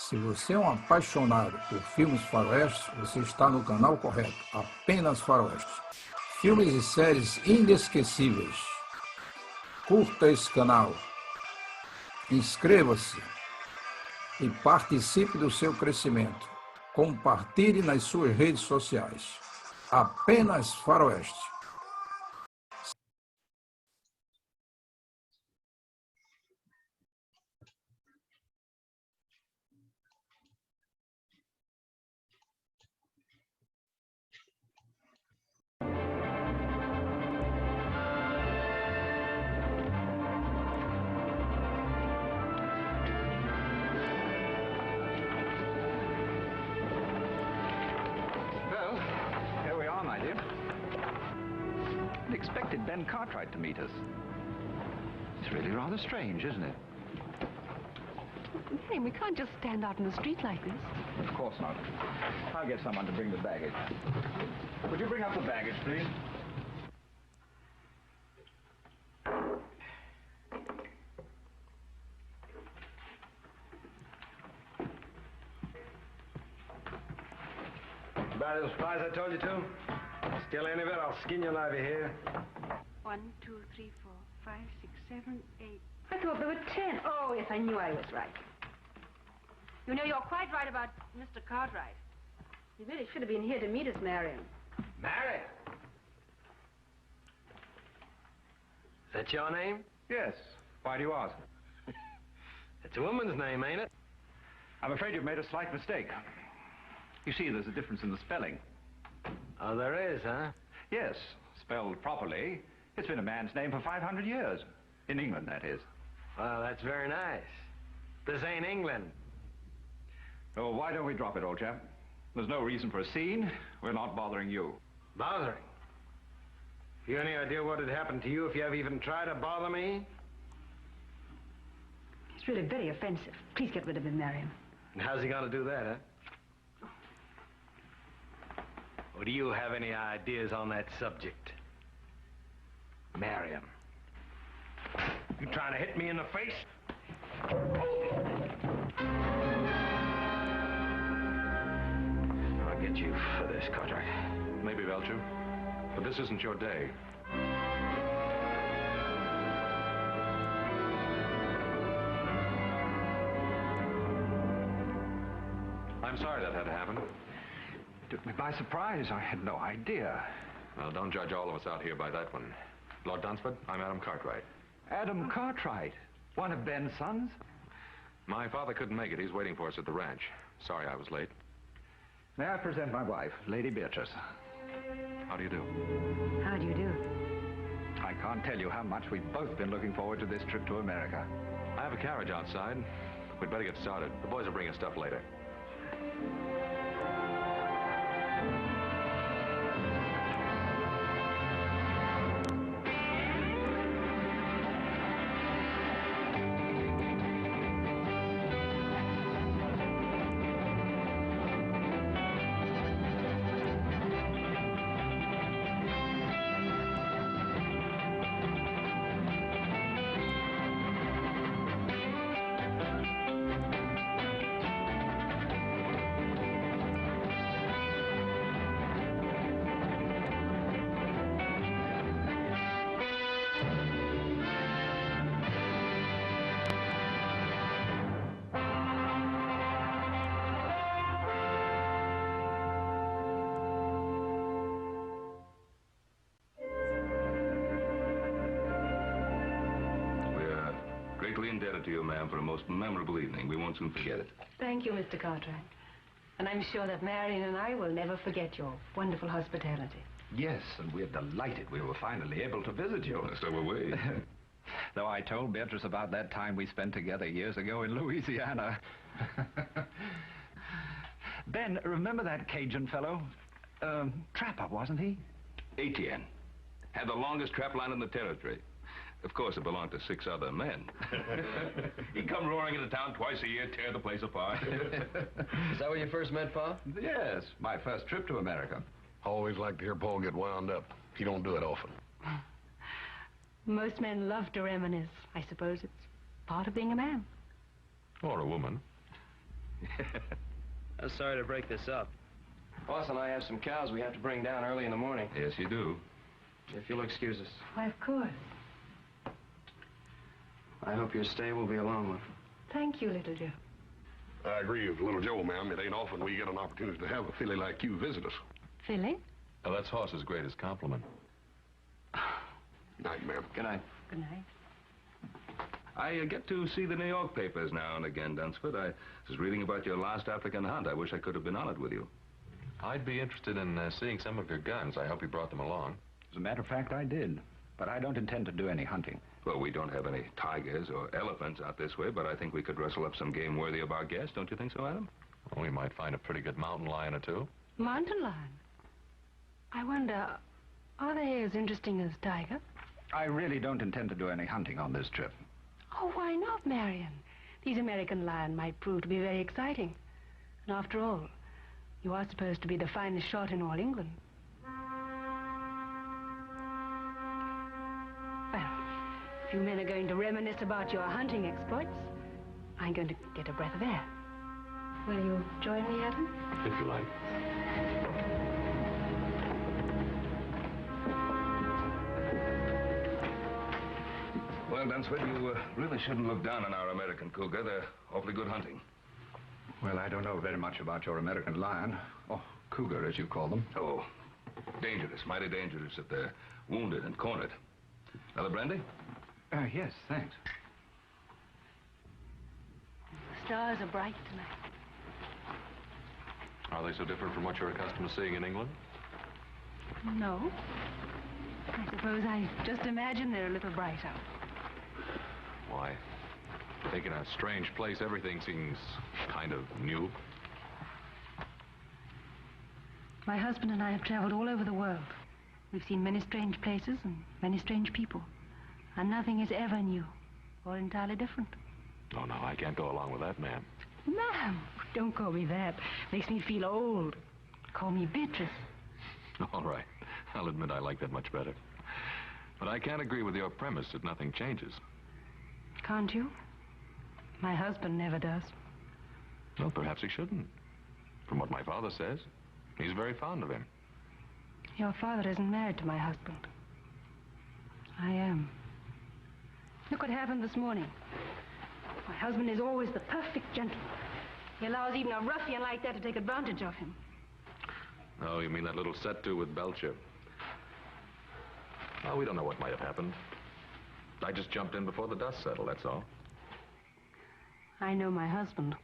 Se você é um apaixonado por filmes faroestes, você está no canal correto. Apenas faroestes. Filmes e séries inesquecíveis. Curta esse canal. Inscreva-se e participe do seu crescimento. Compartilhe nas suas redes sociais. Apenas faroeste. Expected Ben Cartwright to meet us. It's really rather strange, isn't it? Hey, we can't just stand out in the street like this. Of course not. I'll get someone to bring the baggage. Would you bring up the baggage, please? Buy those supplies I told you to? Steal any of it, I'll skin your liver here. 1, 2, 3, 4, 5, 6, 7, 8. I thought there were 10. Oh, yes, I knew I was right. You know, you're quite right about Mr. Cartwright. He really should have been here to meet us, Marion. Marion? Is that your name? Yes. Why do you ask? It's a woman's name, ain't it? I'm afraid you've made a slight mistake. You see, there's a difference in the spelling. Oh, there is, huh? Yes, spelled properly. It's been a man's name for 500 years. In England, that is. Well, that's very nice. This ain't England. Oh, why don't we drop it, old chap? There's no reason for a scene. We're not bothering you. Bothering? You any idea what would happen to you if you ever even tried to bother me? He's really very offensive. Please get rid of him, Marion. And how's he gonna do that, huh? Or do you have any ideas on that subject? Marion. You trying to hit me in the face? I'll get you for this, Cartwright. Maybe, Belchior, but this isn't your day. I'm sorry that had to happen. Took me by surprise. I had no idea. Well, don't judge all of us out here by that one. Lord Dunsford, I'm Adam Cartwright. Adam Cartwright, one of Ben's sons? My father couldn't make it. He's waiting for us at the ranch. Sorry I was late. May I present my wife, Lady Beatrice? How do you do? How do you do? I can't tell you how much we've both been looking forward to this trip to America. I have a carriage outside. We'd better get started. The boys will bring us stuff later. Indebted to you, ma'am, for a most memorable evening. We won't soon forget it. Thank you, Mr. Cartwright. And I'm sure that Marion and I will never forget your wonderful hospitality. Yes, and we're delighted we were finally able to visit you. So were we. Though I told Beatrice about that time we spent together years ago in Louisiana. Ben, remember that Cajun fellow? Trapper, wasn't he? Etienne. Had the longest trap line in the territory. Of course, it belonged to 6 other men. He'd come roaring into town twice a year, tear the place apart. Is that where you first met Pa? Yes, my first trip to America. Always like to hear Paul get wound up. He don't do it often. Most men love to reminisce. I suppose it's part of being a man. Or a woman. I'm sorry to break this up. Boss and I have some cows we have to bring down early in the morning. Yes, you do. If you'll excuse us. Why, of course. I hope your stay will be a long one. Thank you, little Joe. I agree with little Joe, ma'am. It ain't often we get an opportunity to have a filly like you visit us. Philly? Well, that's Hoss's greatest compliment. Night, ma'am. Good night. Good night. I get to see the New York papers now and again, Dunsford. I was reading about your last African hunt. I wish I could have been on it with you. I'd be interested in seeing some of your guns. I hope you brought them along. As a matter of fact, I did. But I don't intend to do any hunting. Well, we don't have any tigers or elephants out this way, but I think we could rustle up some game worthy of our guest. Don't you think so, Adam? Well, we might find a pretty good mountain lion or two. Mountain lion? I wonder, are they as interesting as tiger? I really don't intend to do any hunting on this trip. Oh, why not, Marion? These American lion might prove to be very exciting. And after all, you are supposed to be the finest shot in all England. Well, if you men are going to reminisce about your hunting exploits, I'm going to get a breath of air. Will you join me, Adam? If you like. Well, Dunsford, you really shouldn't look down on our American cougar. They're awfully good hunting. Well, I don't know very much about your American lion. Or cougar, as you call them. Oh, dangerous, mighty dangerous if they're wounded and cornered. Another brandy? Yes, thanks. The stars are bright tonight. Are they so different from what you're accustomed to seeing in England? No. I suppose I just imagine they're a little brighter. Why? I think in a strange place, everything seems kind of new. My husband and I have traveled all over the world. We've seen many strange places and many strange people. And nothing is ever new or entirely different. Oh, no, I can't go along with that, ma'am. Ma'am, don't call me that. Makes me feel old. Call me Beatrice. All right. I'll admit I like that much better. But I can't agree with your premise that nothing changes. Can't you? My husband never does. Well, perhaps he shouldn't. From what my father says, he's very fond of him. Your father isn't married to my husband. I am. Look what happened this morning. My husband is always the perfect gentleman. He allows even a ruffian like that to take advantage of him. Oh, you mean that little set-to with Belchior? Well, we don't know what might have happened. I just jumped in before the dust settled, that's all. I know my husband.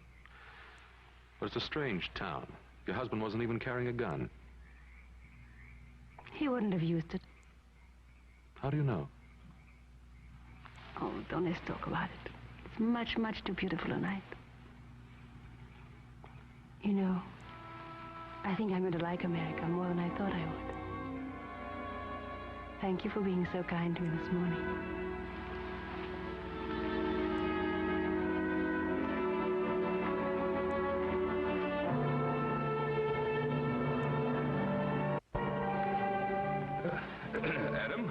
But it's a strange town. Your husband wasn't even carrying a gun. He wouldn't have used it. How do you know? Oh, don't let's talk about it. It's much, much too beautiful a night. You know, I think I'm going to like America more than I thought I would. Thank you for being so kind to me this morning. Adam,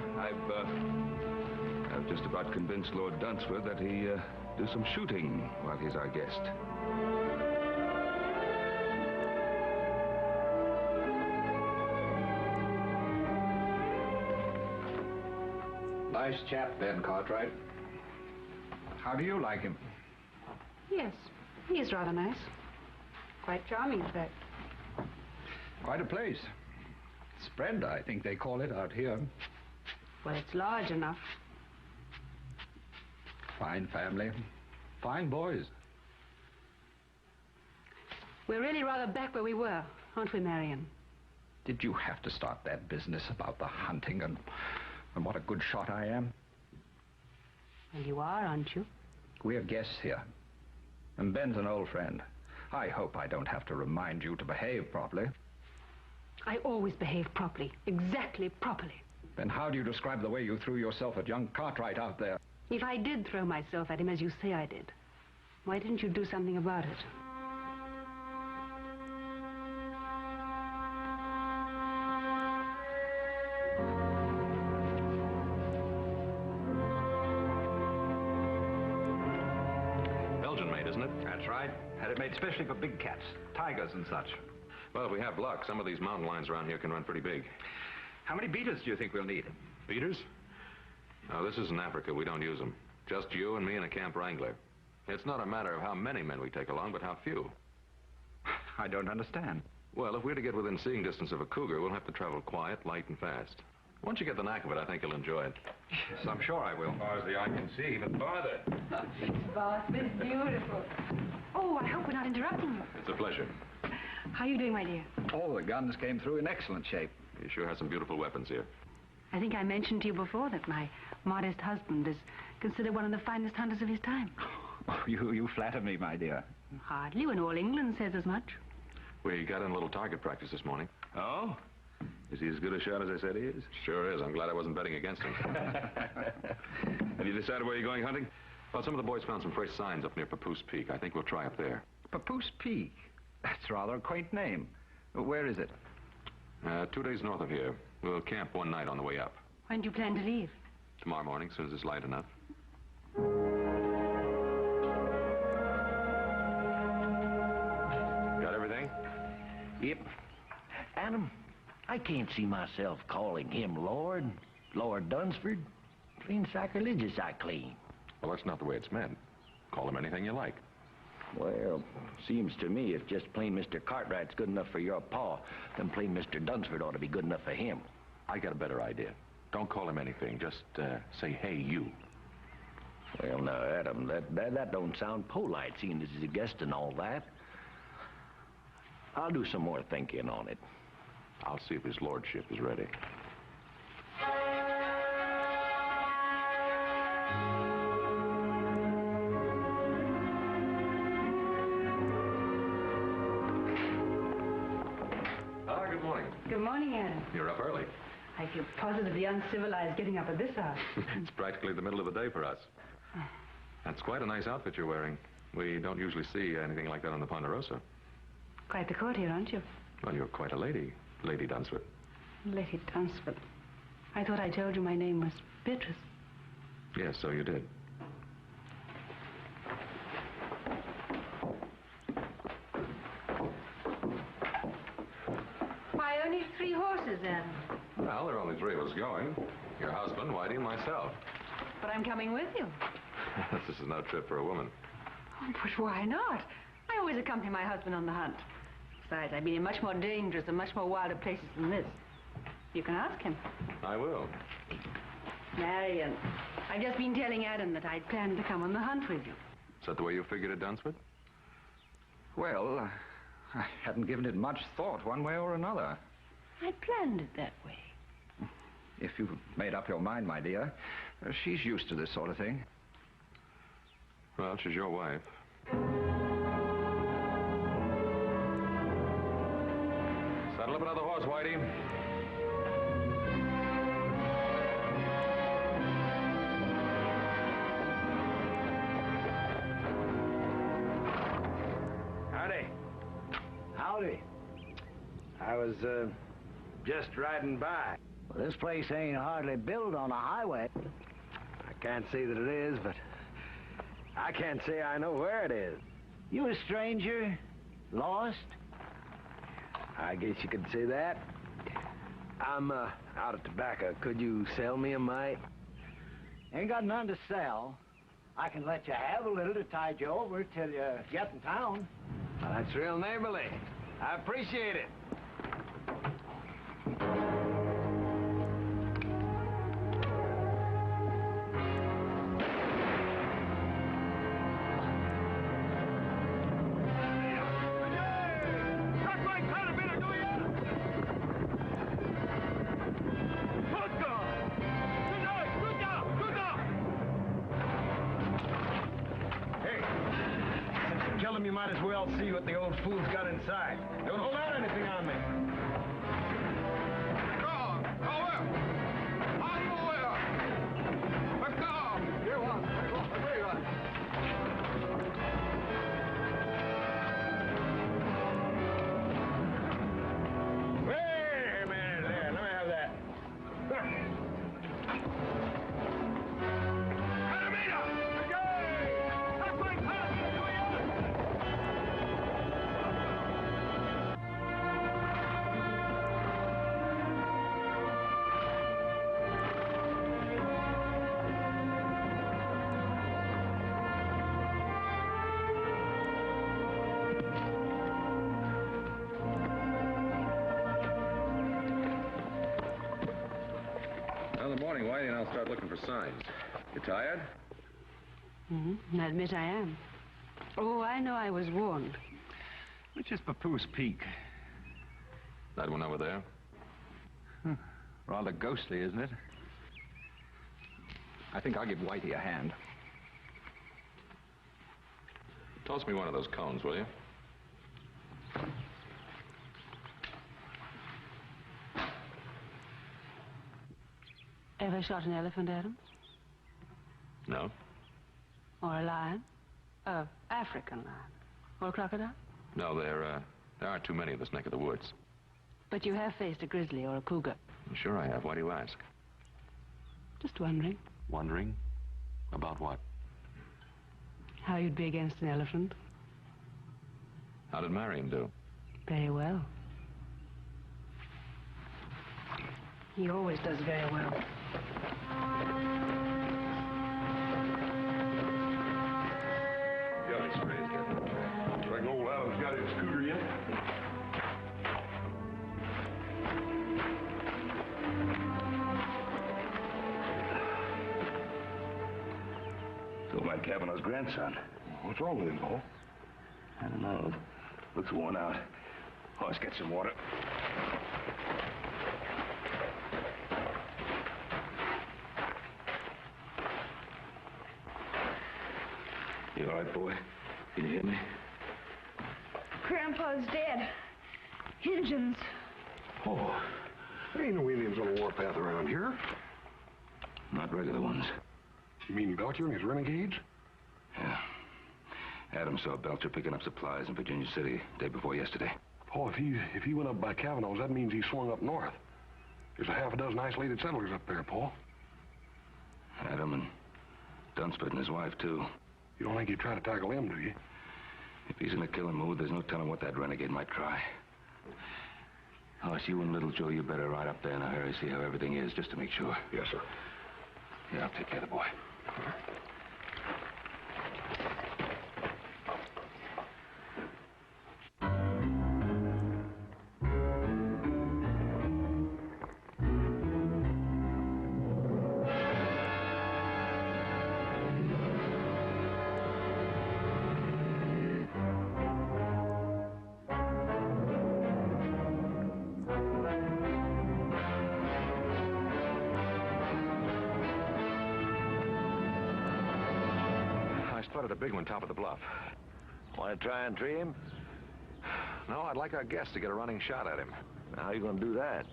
I've just about convinced Lord Dunsford that he do some shooting while he's our guest. Nice chap, Ben Cartwright. How do you like him? Yes, he is rather nice. Quite charming, in fact. Quite a place. Spread, I think they call it out here. Well, it's large enough. Fine family. Fine boys. We're really rather back where we were, aren't we, Marion? Did you have to start that business about the hunting and what a good shot I am? Well, you are, aren't you? We're guests here. And Ben's an old friend. I hope I don't have to remind you to behave properly. I always behave properly. Exactly properly. Then how do you describe the way you threw yourself at young Cartwright out there? If I did throw myself at him as you say I did, why didn't you do something about it? made specially for big cats, tigers and such. Well, if we have luck, some of these mountain lions around here can run pretty big. How many beaters do you think we'll need? Beaters? No, this isn't Africa. We don't use them. Just you and me and a camp wrangler. It's not a matter of how many men we take along, but how few. I don't understand. Well, if we're to get within seeing distance of a cougar, we'll have to travel quiet, light, and fast. Once you get the knack of it, I think you'll enjoy it. Yes, I'm sure I will. As far as the eye can see, but bother. Boss, it's beautiful. Oh, I hope we're not interrupting you. It's a pleasure. How are you doing, my dear? All the guns came through in excellent shape. You sure have some beautiful weapons here. I think I mentioned to you before that my modest husband is considered one of the finest hunters of his time. Oh, you flatter me, my dear. Hardly, when all England says as much. We got in a little target practice this morning. Oh? Is he as good a shot as I said he is? Sure is. I'm glad I wasn't betting against him. Have you decided where you're going hunting? Well, some of the boys found some fresh signs up near Papoose Peak. I think we'll try up there. Papoose Peak? That's rather a quaint name. Where is it? 2 days north of here. We'll camp one night on the way up. When do you plan to leave? Tomorrow morning, as soon as it's light enough. Got everything? Yep. Adam, I can't see myself calling him Lord Dunsford. Clean sacrilegious, I claim. Well, that's not the way it's meant. Call him anything you like. Well, seems to me if just plain Mr. Cartwright's good enough for your pa, then plain Mr. Dunsford ought to be good enough for him. I got a better idea. Don't call him anything. Just say, hey, you. Well, now, Adam, that don't sound polite, seeing as he's a guest and all that. I'll do some more thinking on it. I'll see if his lordship is ready. Good morning. Good morning, Adam. You're up early. I feel positively uncivilized getting up at this hour. It's practically the middle of the day for us. That's quite a nice outfit you're wearing. We don't usually see anything like that on the Ponderosa. Quite the courtier, aren't you? Well, you're quite a lady, Lady Dunsford. Lady Dunsford. I thought I told you my name was Beatrice. Yes, so you did. Why, only 3 horses, Adam. Well, there are only 3 of us going. Your husband, Whitey, and myself. But I'm coming with you. This is no trip for a woman. Oh, but why not? I always accompany my husband on the hunt. Besides, I've been in much more dangerous and much more wilder places than this. You can ask him. I will. Marion, I've just been telling Adam that I'd planned to come on the hunt with you. Is that the way you figured it, Dunsford? Well, I hadn't given it much thought one way or another. I planned it that way. If you've made up your mind, my dear, she's used to this sort of thing. Well, she's your wife. Saddle up another horse, Whitey. Howdy. I was, just riding by. Well, this place ain't hardly built on a highway. I can't say that it is, but I can't say I know where it is. You a stranger? Lost? I guess you could say that. I'm, out of tobacco. Could you sell me a mite? Ain't got none to sell. I can let you have a little to tide you over till you get in town. Well, that's real neighborly. I appreciate it. You might as well see what the old fool's got inside. Don't hold out anything on me. Wait a minute there. Let me have that. signs. You tired? I admit I am. Oh, I know I was warned. Which is Papoose Peak? That one over there? Rather ghostly, isn't it? I think I'll give Whitey a hand. Toss me one of those cones, will you? Ever shot an elephant, Adam? No. Or a lion? African lion? Or a crocodile? No, there aren't too many in this neck of the woods. But you have faced a grizzly or a cougar. Sure I have. Why do you ask? Just wondering Wondering? About what? how you'd be against an elephant. How did Marion do? Very well. He always does very well. Got his sprays, Captain. Reckon old Adam's got his scooter yet? So my Kavanaugh's grandson. What's wrong with him, Paul? I don't know. Looks worn out. Oh, let's get some water. You all right, boy? Can you hear me? Grandpa's dead. Injuns. Oh, there ain't no Indians on the warpath around here. Not regular ones. You mean Belchior and his renegades? Yeah. Adam saw Belchior picking up supplies in Virginia City day before yesterday. Paul, if he went up by Kavanaugh's, that means he swung up north. There's a half a dozen isolated settlers up there, Paul. Adam and Dunsford and his wife, too. You don't think he'd try to tackle him, do you? If he's in a killing mood, there's no telling what that renegade might try. Oh, it's you and Little Joe, you better ride up there in a hurry, see how everything is, just to make sure. Yes, sir. Yeah, I'll take care of the boy. A big one top of the bluff. Want to try and tree him? No, I'd like our guest to get a running shot at him. How are you going to do that?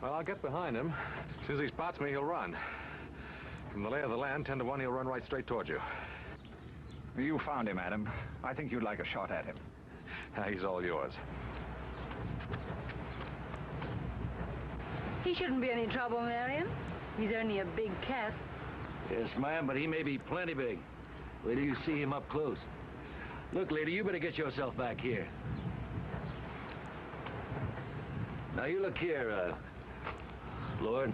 Well, I'll get behind him. As soon as he spots me, he'll run. From the lay of the land, 10 to 1, he'll run right straight towards you. You found him, Adam. I think you'd like a shot at him. He's all yours. He shouldn't be any trouble, Marion. He's only a big cat. Yes, ma'am, but he may be plenty big. Wait till you see him up close. Look, lady, you better get yourself back here. Now, you look here, Lord.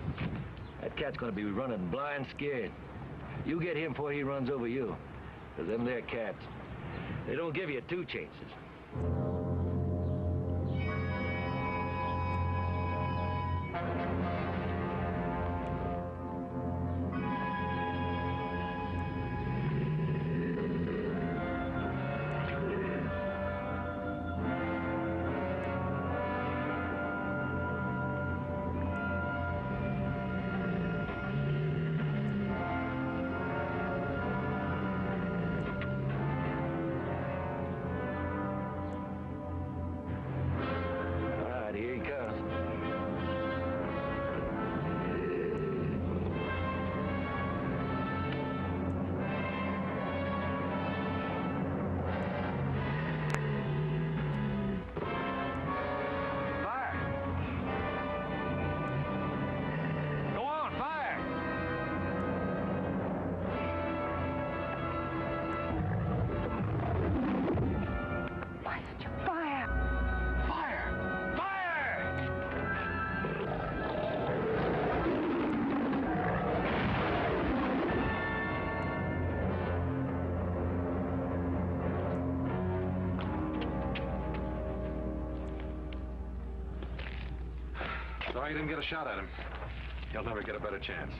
That cat's gonna be running blind scared. You get him before he runs over you. Because them there cats, they don't give you two chances. Sorry you didn't get a shot at him. He'll never get a better chance.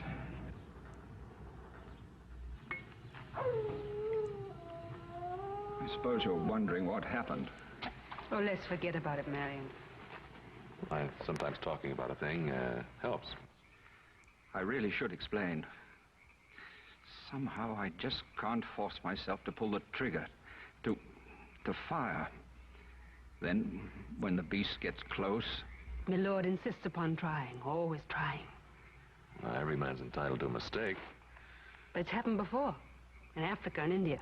I suppose you're wondering what happened. Oh, let's forget about it, Marion. Sometimes talking about a thing helps. I really should explain. Somehow I just can't force myself to pull the trigger, to fire. Then, when the beast gets close... My lord insists upon trying, always trying. Every man's entitled to a mistake. But it's happened before, in Africa and India.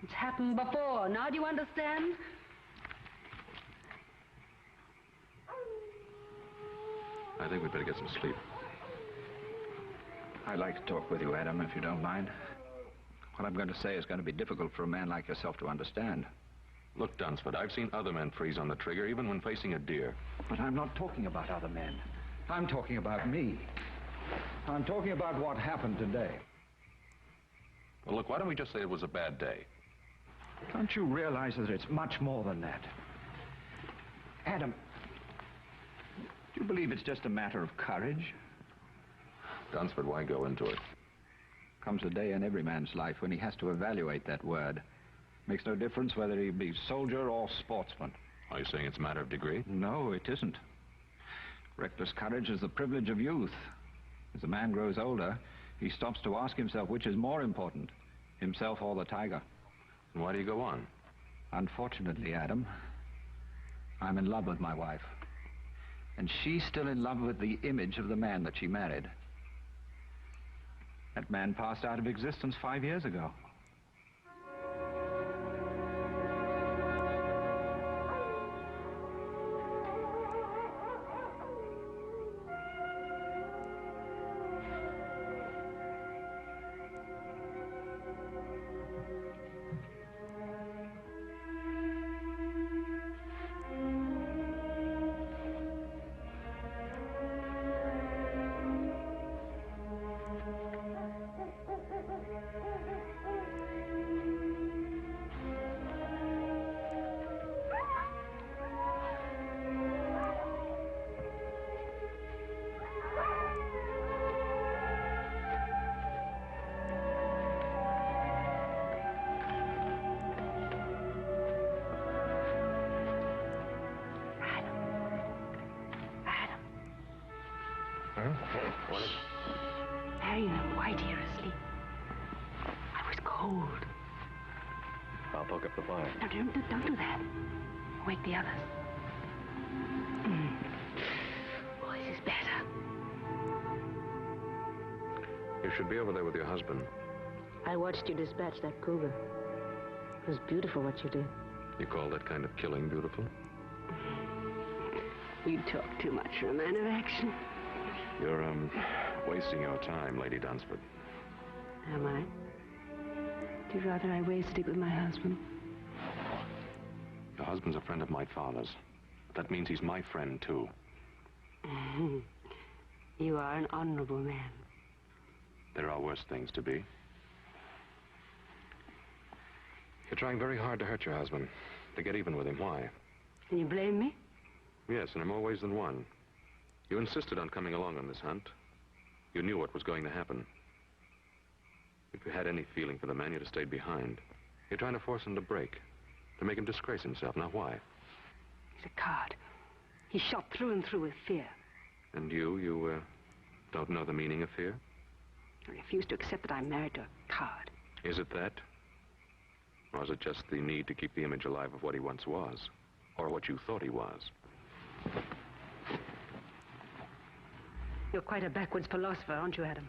It's happened before. Now do you understand? I think we'd better get some sleep. I'd like to talk with you, Adam, if you don't mind. What I'm going to say is going to be difficult for a man like yourself to understand. Look, Dunsford, I've seen other men freeze on the trigger, even when facing a deer. But I'm not talking about other men. I'm talking about me. I'm talking about what happened today. Well, look, why don't we just say it was a bad day? Can't you realize that it's much more than that? Adam, do you believe it's just a matter of courage? Dunsford, why go into it? Comes a day in every man's life when he has to evaluate that word. Makes no difference whether he be soldier or sportsman. Are you saying it's a matter of degree? No, it isn't. Reckless courage is the privilege of youth. As a man grows older, he stops to ask himself which is more important, himself or the tiger. And why do you go on? Unfortunately, Adam, I'm in love with my wife. And she's still in love with the image of the man that she married. That man passed out of existence 5 years ago. Marion and White here asleep. I was cold. I'll poke up the fire. No, don't do that. Wake the others. Oh, this is better. You should be over there with your husband. I watched you dispatch that cougar. It was beautiful what you did. You call that kind of killing beautiful? You talk too much for a man of action. You're, wasting your time, Lady Dunsford. Am I? Do you rather I wasted it with my husband? Your husband's a friend of my father's. That means he's my friend, too. You are an honorable man. There are worse things to be. You're trying very hard to hurt your husband, to get even with him. Why? Can you blame me? Yes, and in more ways than one. You insisted on coming along on this hunt. You knew what was going to happen. If you had any feeling for the man, you'd have stayed behind. You're trying to force him to break, to make him disgrace himself. Now, why? He's a coward. He's shot through and through with fear. And you don't know the meaning of fear? I refuse to accept that I'm married to a coward. Is it that? Or is it just the need to keep the image alive of what he once was? Or what you thought he was? You're quite a backwards philosopher, aren't you, Adam?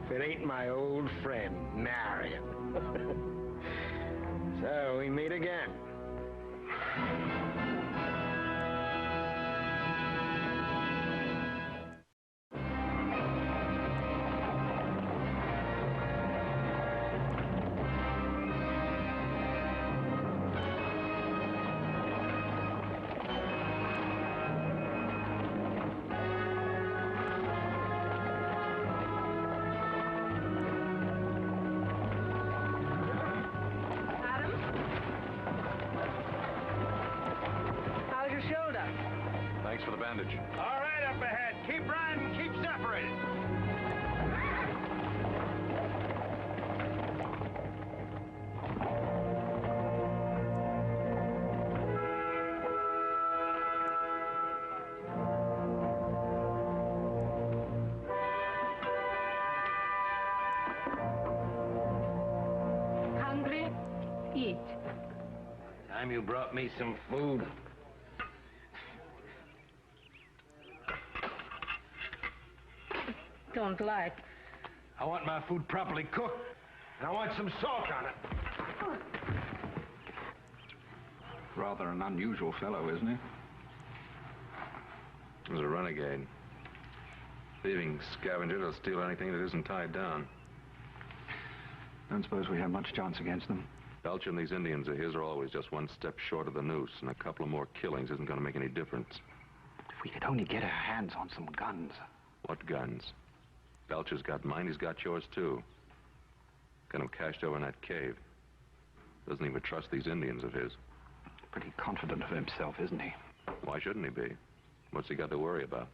if it ain't my old friend, Marion. So, we meet again. Thanks for the bandage. All right, up ahead. Keep riding, keep separated. Hungry? Eat. Time you brought me some food. Don't like. I want my food properly cooked, and I want some salt on it. Rather an unusual fellow, isn't he? He's a renegade. Thieving scavenger that'll steal anything that isn't tied down. Don't suppose we have much chance against them. Belchior and these Indians of his are always just one step short of the noose, and a couple of more killings isn't going to make any difference. If we could only get our hands on some guns. What guns? Belcher's got mine, he's got yours, too. Got him cached over in that cave. Doesn't even trust these Indians of his. Pretty confident of himself, isn't he? Why shouldn't he be? What's he got to worry about?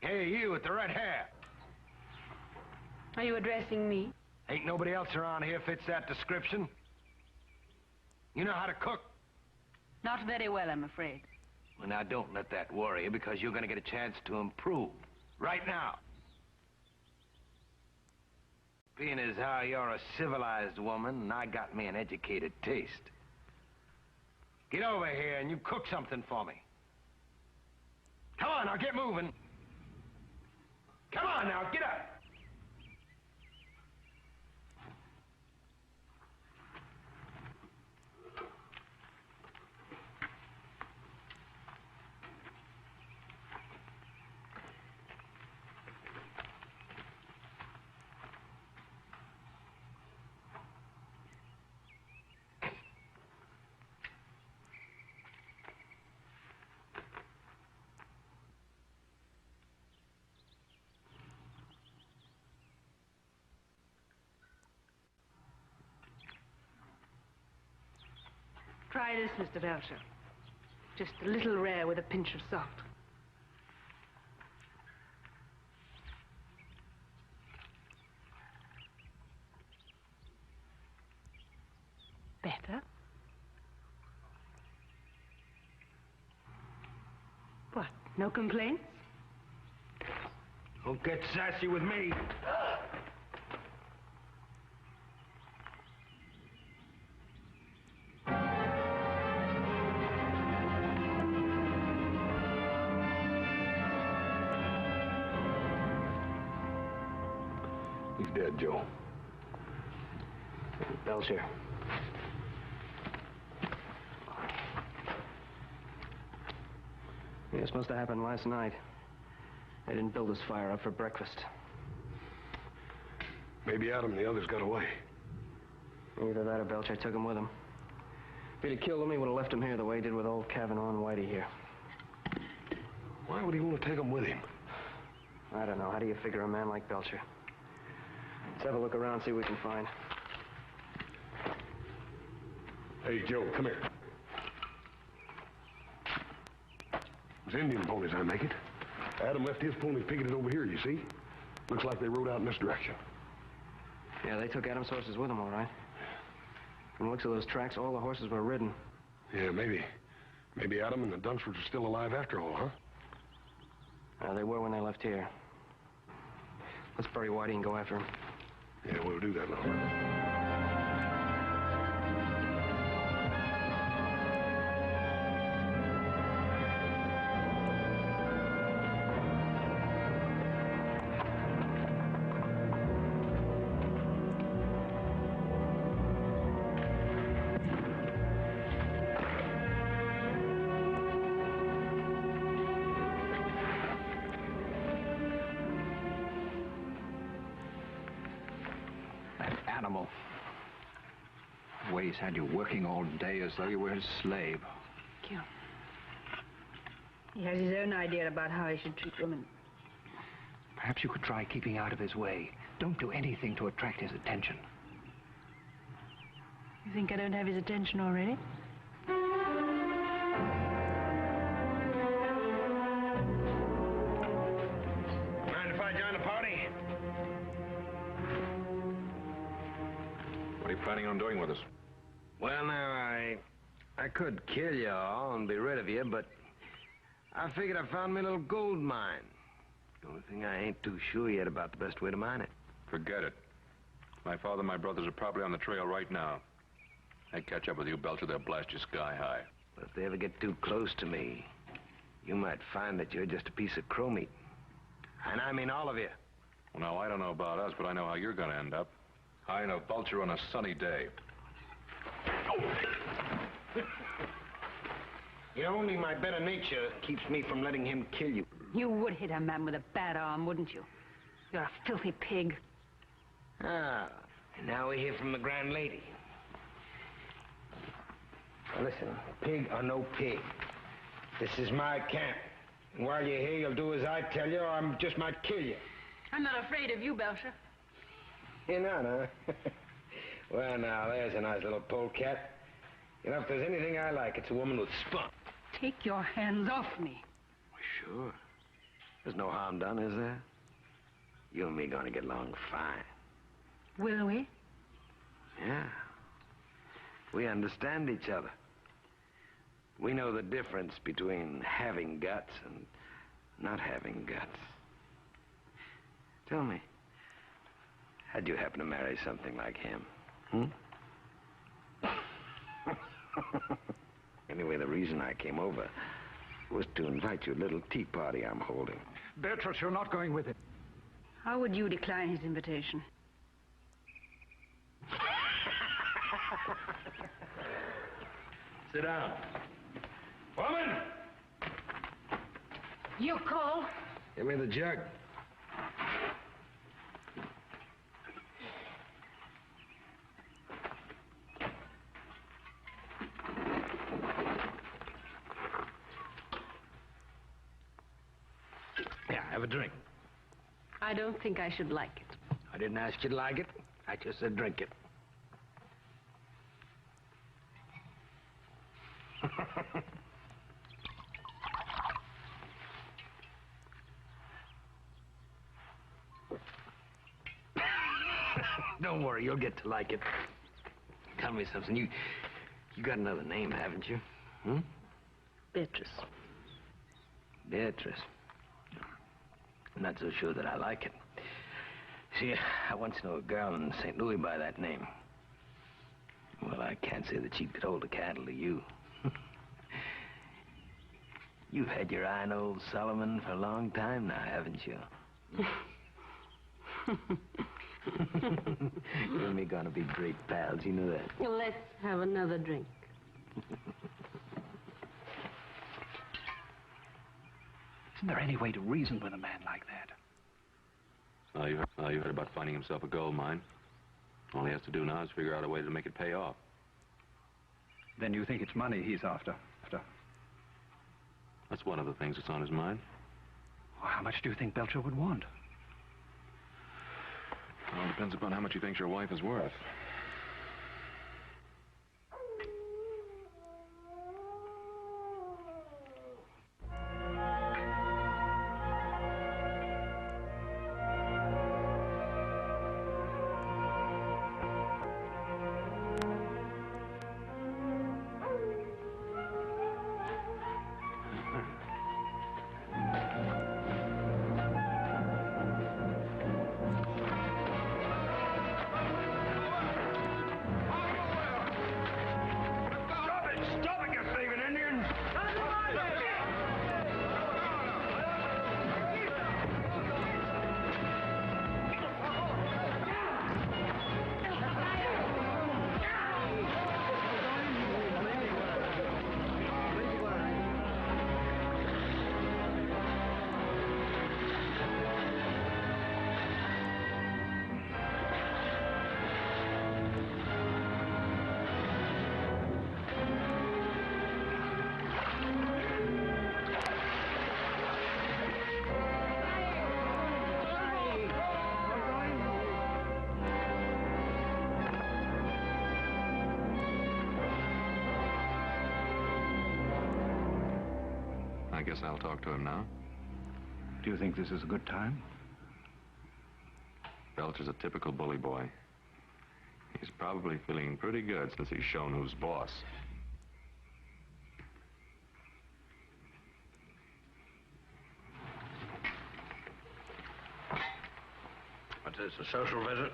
Hey, you with the red hair. Are you addressing me? Ain't nobody else around here fits that description. You know how to cook? Not very well, I'm afraid. Well, now, don't let that worry you, because you're going to get a chance to improve. Right now. Being as how you're a civilized woman, and I got me an educated taste. Get over here and you cook something for me. Come on, now, get moving. Come on, now, get up. Try this, Mr. Belchior. Just a little rare with a pinch of salt. Better? What, no complaints? Don't get sassy with me. He's dead, Joe. Belchior. Yeah, it's supposed to happen last night. They didn't build this fire up for breakfast. Maybe Adam and the others got away. Either that or Belchior took him with him. If he'd have killed him, he would have left him here the way he did with old Kavanaugh and Whitey here. Why would he want to take them with him? I don't know. How do you figure a man like Belchior? Let's have a look around, see what we can find. Hey, Joe, come here. It's Indian ponies, I make it. Adam left his ponies picketed over here, you see? Looks like they rode out in this direction. Yeah, they took Adam's horses with them, all right. From the looks of those tracks, all the horses were ridden. Yeah, maybe. Maybe Adam and the Dunsfords are still alive after all, huh? They were when they left here. Let's bury Whitey and go after him. Yeah, we'll do that now. he's had you working all day as though you were his slave. Thank you. He has his own idea about how he should treat women. Perhaps you could try keeping out of his way. Don't do anything to attract his attention. You think I don't have his attention already? Mind if I join the party? What are you planning on doing with us? Well, now, I could kill you all and be rid of you, but I figured I found me a little gold mine. The only thing I ain't too sure yet about the best way to mine it. Forget it. My father and my brothers are probably on the trail right now. They catch up with you, Belcher, they'll blast you sky high. But if they ever get too close to me, you might find that you're just a piece of crow meat. And I mean all of you. Well, now, I don't know about us, but I know how you're going to end up. I know Belcher on a sunny day. You know, only my better nature keeps me from letting him kill you. You would hit a man with a bad arm, wouldn't you? You're a filthy pig. Ah, and now we hear from the Grand Lady. Now listen, pig or no pig, this is my camp. And while you're here, you'll do as I tell you, or I just might kill you. I'm not afraid of you, Belcher. You're not, huh? Well, now, there's a nice little polecat. You know, if there's anything I like, it's a woman with spunk. Take your hands off me. Sure. There's no harm done, is there? You and me gonna get along fine. Will we? Yeah. We understand each other. We know the difference between having guts and not having guts. Tell me, how'd you happen to marry something like him? Anyway, the reason I came over was to invite you to a little tea party I'm holding. Beatrice, you're not going with it. How would you decline his invitation? Sit down. Woman! You call? Give me the jug. Yeah, have a drink. I don't think I should like it. I didn't ask you to like it. I just said drink it. Don't worry, you'll get to like it. Tell me something. You got another name, haven't you? Beatrice. Beatrice. I'm not so sure that I like it. See, I once knew a girl in St. Louis by that name. Well, I can't say that she'd hold a candle to you. You've had your eye on old Solomon for a long time now, haven't you? You and me gonna be great pals, you know that? Let's have another drink. Isn't there any way to reason with a man like that? You heard about finding himself a gold mine. All he has to do now is figure out a way to make it pay off. Then you think it's money he's after? That's one of the things that's on his mind. Well, how much do you think Belcher would want? Well, it depends upon how much he thinks your wife is worth. guess I'll talk to him now. Do you think this is a good time? Belcher's a typical bully boy. He's probably feeling pretty good since he's shown who's boss. What's this, a social visit?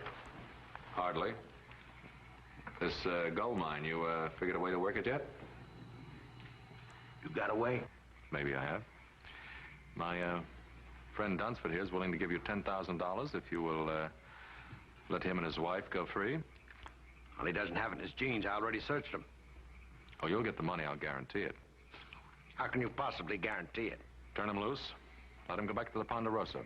Hardly. This gold mine, you figured a way to work it yet? You got a way? Maybe I have. My friend Dunsford here is willing to give you $10,000 if you will let him and his wife go free. Well, he doesn't have it in his jeans. I already searched them. Oh, you'll get the money, I'll guarantee it. How can you possibly guarantee it? Turn him loose. Let him go back to the Ponderosa.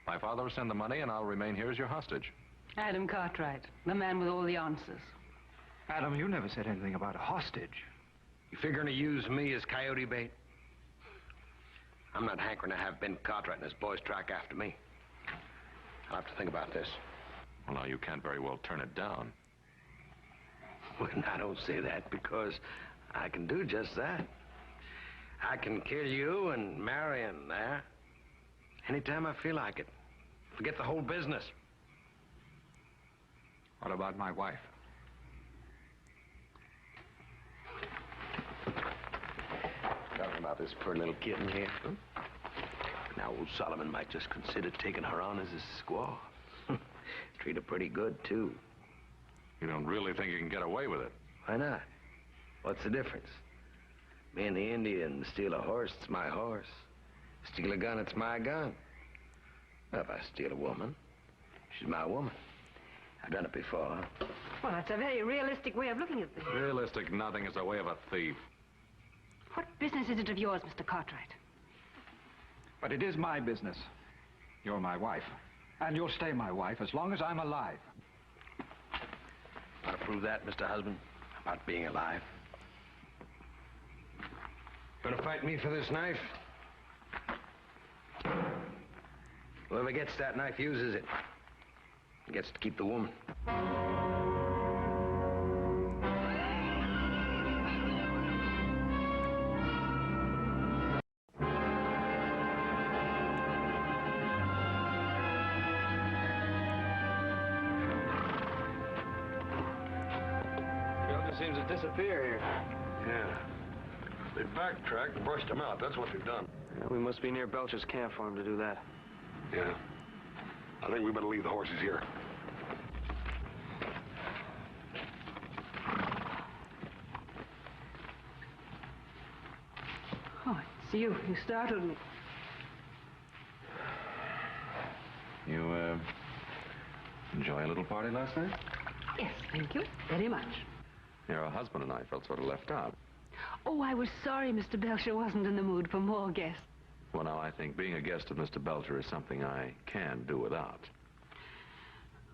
My father will send the money, and I'll remain here as your hostage. Adam Cartwright, the man with all the answers. Adam, you never said anything about a hostage. You figuring to use me as coyote bait? I'm not hankering to have Ben Cartwright and his boys track after me. I'll have to think about this. Well, now, you can't very well turn it down. Well, I don't say that because I can do just that. I can kill you and Marion there anytime I feel like it. Forget the whole business. What about my wife? Talking about this poor little kitten here. Huh? Now, old Solomon might just consider taking her on as a squaw. Treat her pretty good, too. You don't really think you can get away with it? Why not? What's the difference? Me and the Indian steal a horse, it's my horse. Steal a gun, it's my gun. Well, if I steal a woman, she's my woman. I've done it before. Well, that's a very realistic way of looking at things. Realistic nothing is the way of a thief. What business is it of yours, Mr. Cartwright? But it is my business. You're my wife. And you'll stay my wife as long as I'm alive. Want to prove that, Mr. Husband? About being alive? Gonna fight me for this knife? Whoever gets that knife uses it. He gets to keep the woman. Seems to disappear here. Yeah. They backtracked and brushed him out. That's what they've done. Yeah, we must be near Belcher's camp for him to do that. Yeah. I think we better leave the horses here. Oh, it's you. You startled me. You, enjoy a little party last night? Yes, thank you. Very much. Your husband and I felt sort of left out. Oh, I was sorry Mr. Belchior wasn't in the mood for more guests. Well, now, I think being a guest of Mr. Belcher is something I can do without.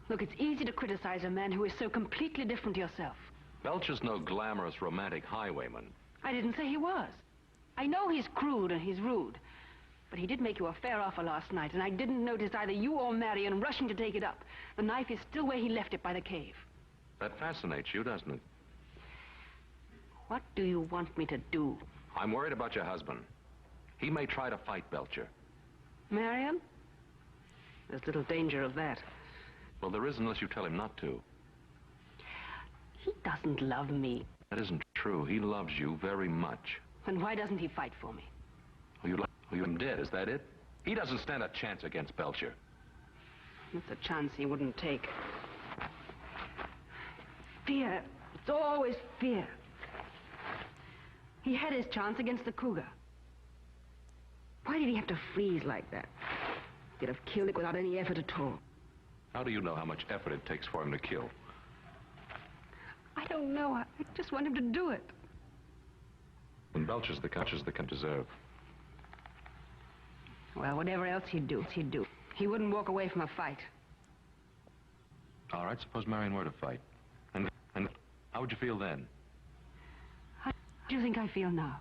Look, it's easy to criticize a man who is so completely different to yourself. Belcher's no glamorous, romantic highwayman. I didn't say he was. I know he's crude and he's rude. But he did make you a fair offer last night, and I didn't notice either you or Marion rushing to take it up. The knife is still where he left it by the cave. That fascinates you, doesn't it? What do you want me to do? I'm worried about your husband. He may try to fight Belcher. Marion? There's little danger of that. Well, there is unless you tell him not to. He doesn't love me. That isn't true. He loves you very much. Then why doesn't he fight for me? Oh, you want him dead, is that it? He doesn't stand a chance against Belcher. It's a chance he wouldn't take. Fear. It's always fear. He had his chance against the cougar. Why did he have to freeze like that? He'd have killed it without any effort at all. How do you know how much effort it takes for him to kill? I don't know. I just want him to do it. When Belcher's the country's the can deserve. Well, whatever else he'd do, he'd do. He wouldn't walk away from a fight. All right, suppose Marion were to fight. And how would you feel then? How do you think I feel now?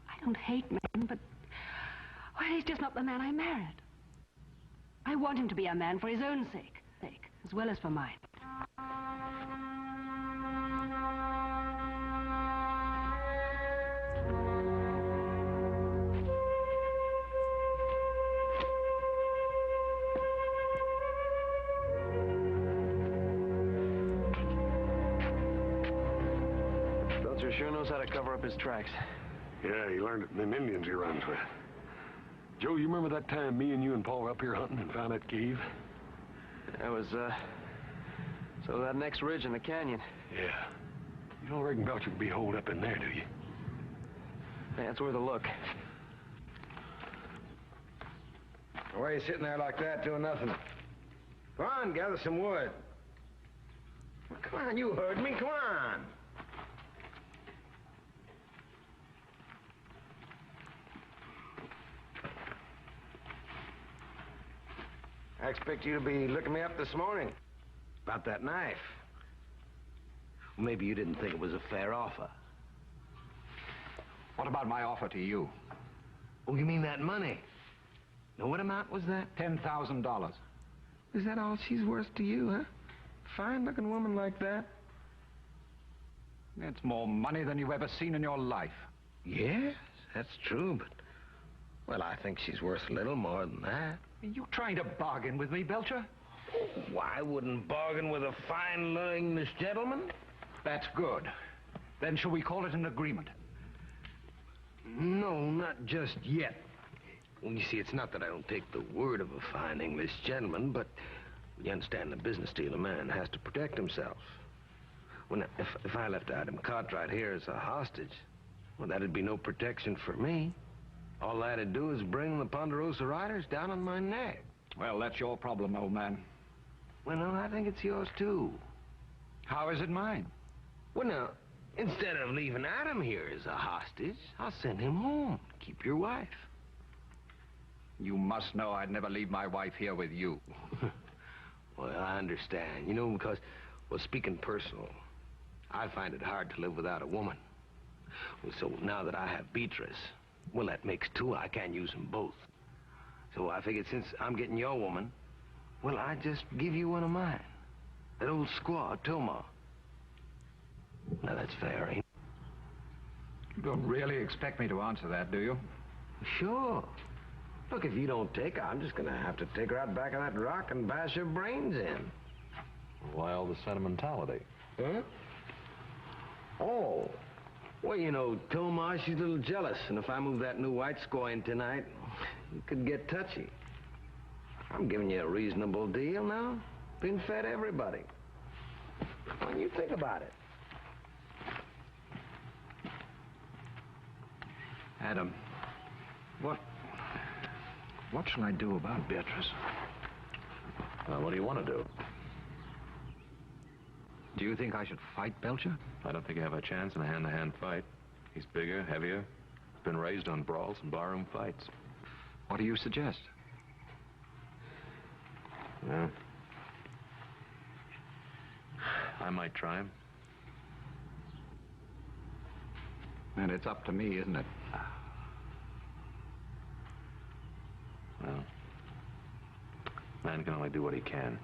I don't hate men, but... well, he's just not the man I married. I want him to be a man for his own sake, as well as for mine. sure knows how to cover up his tracks. Yeah, he learned it from them Indians he runs with. Joe, you remember that time me and you and Paul were up here hunting and found that cave? That was, so that next ridge in the canyon. Yeah. You don't reckon Belchior could be holed up in there, do you? Yeah, it's worth a look. Why are you sitting there like that doing nothing? Come on, gather some wood. Well, come on, you heard me. Come on. I expect you to be looking me up this morning about that knife. Maybe you didn't think it was a fair offer. What about my offer to you? Oh, you mean that money? Now, what amount was that? $10,000. Is that all she's worth to you, huh? Fine-looking woman like that? It's more money than you've ever seen in your life. Yes, that's true, but... Well, I think she's worth a little more than that. Are you trying to bargain with me, Belchior? Oh, I wouldn't bargain with a fine-looking English gentleman. That's good. Then shall we call it an agreement? No, not just yet. Well, you see, it's not that I don't take the word of a fine English gentleman, but you understand the business deal, a man has to protect himself. Well, now, if I left Adam Cartwright here as a hostage, well, that'd be no protection for me. All that'd do is bring the Ponderosa riders down on my neck. Well, that's your problem, old man. Well, no, I think it's yours, too. How is it mine? Well, now, instead of leaving Adam here as a hostage, I'll send him home. Keep your wife. You must know I'd never leave my wife here with you. Well, I understand. You know, because, well, speaking personal, I find it hard to live without a woman. Well, so now that I have Beatrice, well, that makes two. I can't use them both. So I figured since I'm getting your woman, well, I just give you one of mine. That old squaw, Toma. Now, that's fair, ain't it? You don't really expect me to answer that, do you? Sure. Look, if you don't take her, I'm just going to have to take her out back of that rock and bash her brains in. Why all the sentimentality? Huh? Oh. Well, you know, Toma, she's a little jealous, and if I move that new white squaw in tonight, it could get touchy. I'm giving you a reasonable deal now. Been fed everybody. When you think about it. Adam, what shall I do about Beatrice? What do you want to do? Do you think I should fight Belchior? I don't think you have a chance in a hand-to-hand fight. He's bigger, heavier, been raised on brawls and barroom fights. What do you suggest? Well, I might try him. And it's up to me, isn't it? Well, man can only do what he can.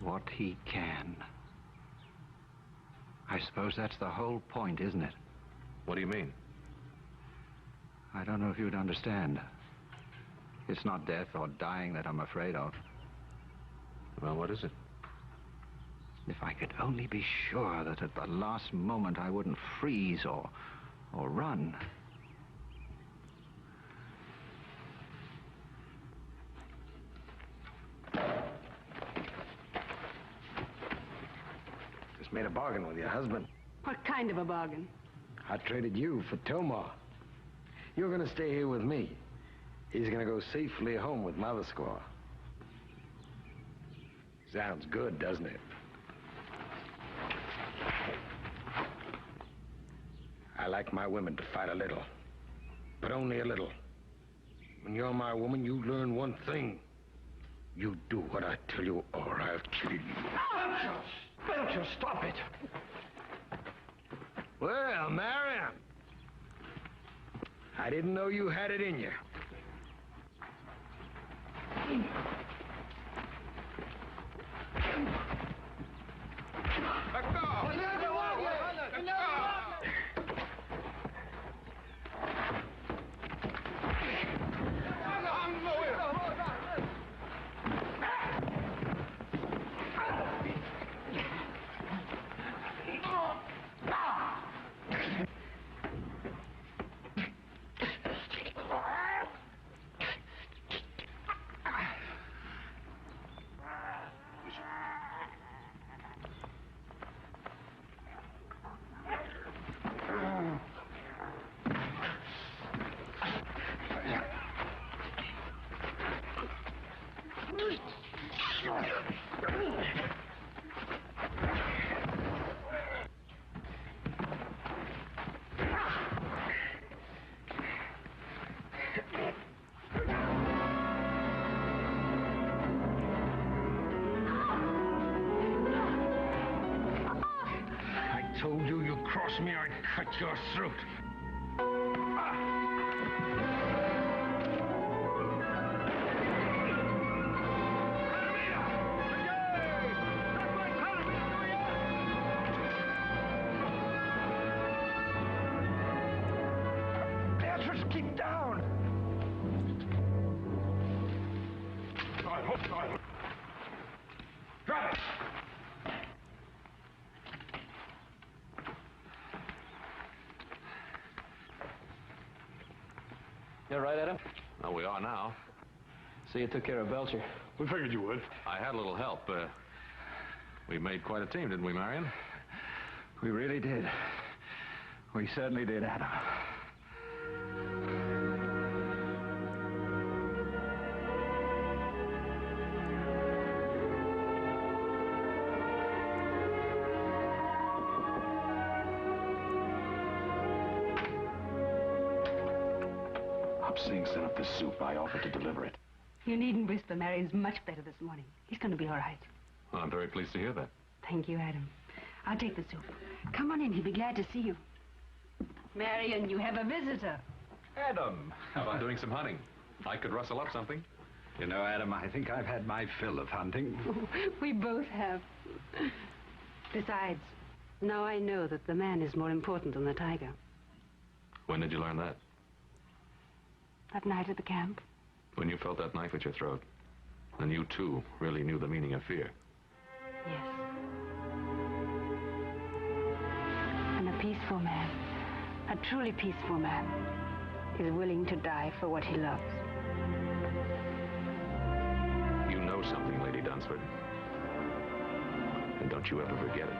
What he can. I suppose that's the whole point, isn't it? What do you mean? I don't know if you'd understand. It's not death or dying that I'm afraid of. Well, what is it? If I could only be sure that at the last moment I wouldn't freeze or run. Just made a bargain with your husband. What kind of a bargain? I traded you for Toma. You're going to stay here with me. He's going to go safely home with Mother Squaw. Sounds good, doesn't it? I like my women to fight a little, but only a little. When you're my woman, you learn one thing. You do what I tell you, or I'll kill you. Belchior, stop it! Well, Marion, I didn't know you had it in you. Let go! told you, you cross me, I'd cut your throat. Beatrice, keep down! Drop it! You all right, Adam? Well, we are now. So you took care of Belchior. We figured you would. I had a little help. We made quite a team, didn't we, Marion? We really did. We certainly did, Adam. Seeing sent up the soup. I offered to deliver it. You needn't whisper. Marion's much better this morning. He's going to be all right. Well, I'm very pleased to hear that. Thank you, Adam. I'll take the soup. Come on in. He'll be glad to see you. Marion, you have a visitor. Adam! How about doing some hunting? I could rustle up something. You know, Adam, I think I've had my fill of hunting. We both have. Besides, now I know that the man is more important than the tiger. When did you learn that? That night at the camp. When you felt that knife at your throat. And you, too, really knew the meaning of fear. Yes. And a peaceful man, a truly peaceful man, is willing to die for what he loves. You know something, Lady Dunsford. And don't you ever forget it.